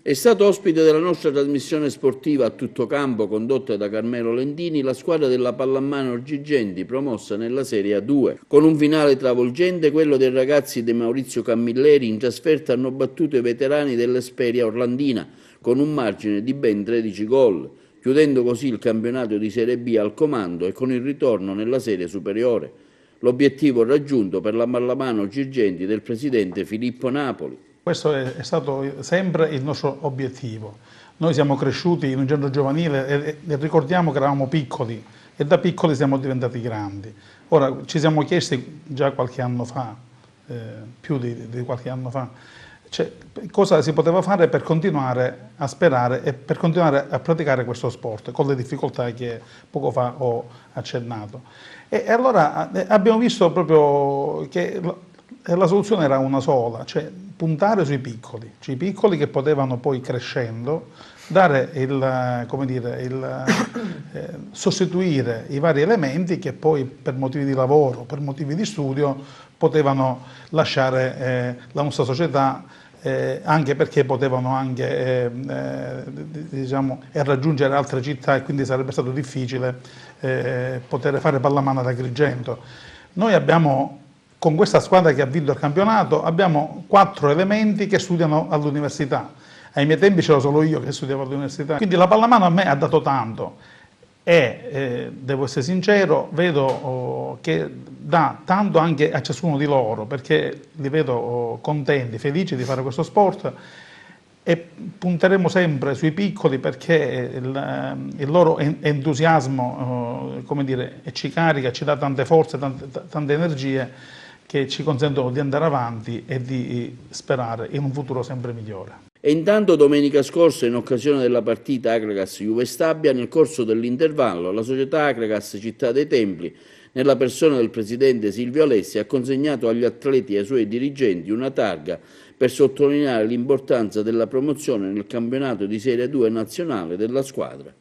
È stato ospite della nostra trasmissione sportiva a tutto campo condotta da Carmelo Lentini la squadra della Pallamano Girgenti promossa nella Serie A2. Con un finale travolgente, quello dei ragazzi di Maurizio Camilleri in trasferta hanno battuto i veterani dell'Esperia Orlandina con un margine di ben 13 gol, chiudendo così il campionato di Serie B al comando e con il ritorno nella serie superiore. L'obiettivo raggiunto per la Pallamano Girgenti del presidente Filippo Napoli. Questo è stato sempre il nostro obiettivo. Noi siamo cresciuti in un centro giovanile e ricordiamo che eravamo piccoli e da piccoli siamo diventati grandi. Ora ci siamo chiesti già qualche anno fa, più di qualche anno fa, cioè, cosa si poteva fare per continuare a sperare e per continuare a praticare questo sport con le difficoltà che poco fa ho accennato. E allora abbiamo visto proprio che la soluzione era una sola, cioè puntare sui piccoli che potevano poi crescendo dare sostituire i vari elementi che poi per motivi di lavoro, per motivi di studio potevano lasciare la nostra società, anche perché potevano anche raggiungere altre città e quindi sarebbe stato difficile poter fare pallamano ad Agrigento. Noi abbiamo, con questa squadra che ha vinto il campionato, abbiamo 4 elementi che studiano all'università. Ai miei tempi c'ero solo io che studiavo all'università. Quindi la pallamano a me ha dato tanto e, devo essere sincero, vedo che dà tanto anche a ciascuno di loro, perché li vedo contenti, felici di fare questo sport e punteremo sempre sui piccoli perché il loro entusiasmo ci carica, ci dà tante forze, tante energie che ci consentono di andare avanti e di sperare in un futuro sempre migliore. E intanto domenica scorsa, in occasione della partita Acregas-Juve Stabia, nel corso dell'intervallo, la società Acregas Città dei Templi, nella persona del presidente Silvio Alessi, ha consegnato agli atleti e ai suoi dirigenti una targa per sottolineare l'importanza della promozione nel campionato di Serie 2 nazionale della squadra.